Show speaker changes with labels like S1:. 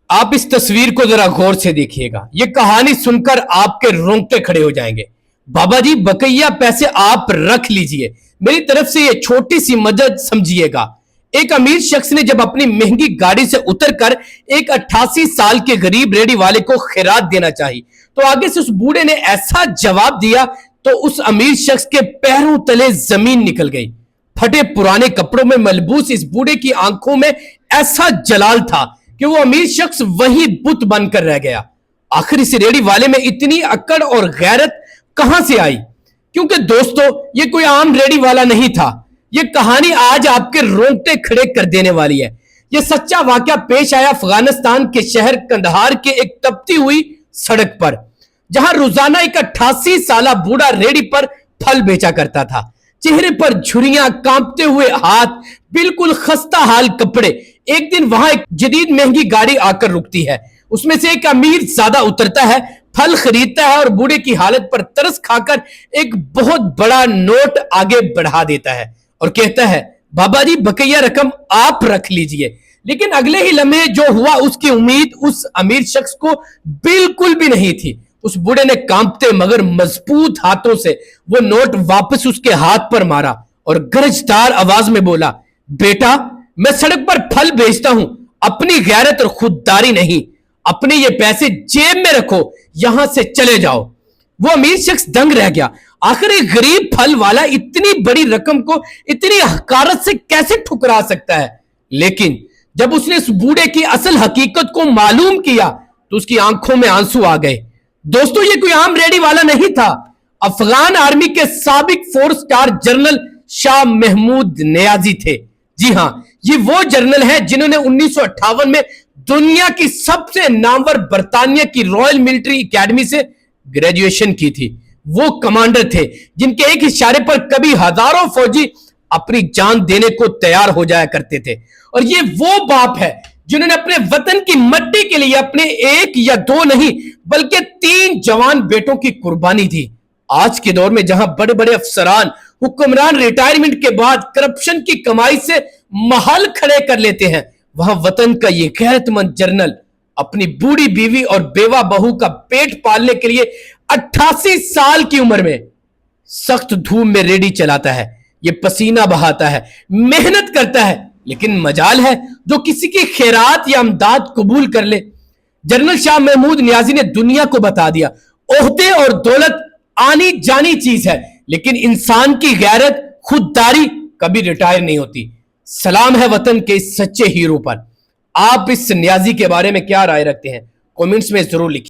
S1: आप इस तस्वीर को जरा गौर से देखिएगा। ये कहानी सुनकर आपके रोंगटे खड़े हो जाएंगे। बाबा जी बकैया पैसे आप रख लीजिए, मेरी तरफ से ये छोटी सी मदद समझिएगा। एक अमीर शख्स ने जब अपनी महंगी गाड़ी से उतरकर एक 88 साल के गरीब रेडी वाले को खैरात देना चाहिए तो आगे से उस बूढ़े ने ऐसा जवाब दिया तो उस अमीर शख्स के पैरों तले जमीन निकल गई। फटे पुराने कपड़ों में मलबूस इस बूढ़े की आंखों में ऐसा जलाल था कि वो अमीर शख्स वही बुत बनकर रह गया। आखिर इस रेडी वाले में इतनी अकड़ और गैरत कहां से आई? क्योंकि दोस्तों ये कोई आम रेडी वाला नहीं था। ये कहानी आज आपके रोंगटे खड़े कर देने वाली है। ये सच्चा वाकया पेश आया अफगानिस्तान के शहर कंदहार के एक तपती हुई सड़क पर, जहां रोजाना एक 88 साला बूढ़ा रेडी पर फल बेचा करता था। चेहरे पर झुर्रियां, कांपते हुए हाथ, बिल्कुल खस्ता हाल कपड़े। एक दिन वहां एक जदीद महंगी गाड़ी आकर रुकती है। उसमें से एक अमीर ज्यादा उतरता है, फल खरीदता है और बूढ़े की हालत पर तरस खाकर एक बहुत बड़ा नोट आगे बढ़ा देता है और कहता है, बाबा जी बकैया रकम आप रख लीजिए। लेकिन अगले ही लम्हे जो हुआ उसकी उम्मीद उस अमीर शख्स को बिल्कुल भी नहीं थी। उस बूढ़े ने कांपते मगर मजबूत हाथों से वो नोट वापस उसके हाथ पर मारा और गरजदार आवाज में बोला, बेटा मैं सड़क पर फल बेचता हूं, अपनी गैरत और खुददारी नहीं। अपने ये पैसे जेब में रखो, यहां से चले जाओ। वो अमीर शख्स दंग रह गया। आखिर एक गरीब फल वाला इतनी बड़ी रकम को इतनी हकारत से कैसे ठुकरा सकता है? लेकिन जब उसने इस बूढ़े की असल हकीकत को मालूम किया तो उसकी आंखों में आंसू आ गए। दोस्तों ये कोई आम रेडी वाला नहीं था, अफगान आर्मी के साबिक 4 स्टार जनरल शाह महमूद नियाजी थे। जी हां, ये वो जनरल हैं जिन्होंने 1958 में दुनिया की सबसे नामवर बरतानिया की रॉयल मिलिट्री एकेडमी से ग्रेजुएशन की थी। वो कमांडर थे जिनके एक इशारे पर कभी हजारों फौजी अपनी जान देने को तैयार हो जाया करते थे। और ये वो बाप है जिन्होंने अपने वतन की मट्टी के लिए अपने 1 या 2 नहीं बल्कि 3 जवान बेटों की कुर्बानी दी। आज के दौर में जहां बड़े बड़े अफसरान हुक्मरान रिटायरमेंट के बाद करप्शन की कमाई से महल खड़े कर लेते हैं, वहां वतन का ये गैरतमंद जनरल अपनी बूढ़ी बीवी और बेवा बहू का पेट पालने के लिए 88 साल की उम्र में सख्त धूप में रेडी चलाता है। ये पसीना बहाता है, मेहनत करता है, लेकिन मजाल है जो किसी की खैरात या अमदाद कबूल कर ले। जनरल शाह महमूद नियाजी ने दुनिया को बता दिया, ओहदे और दौलत आनी जानी चीज है, लेकिन इंसान की गैरत, खुददारी कभी रिटायर नहीं होती। सलाम है वतन के इस सच्चे हीरो पर। आप इस नियाजी के बारे में क्या राय रखते हैं? कमेंट्स में जरूर लिखिए।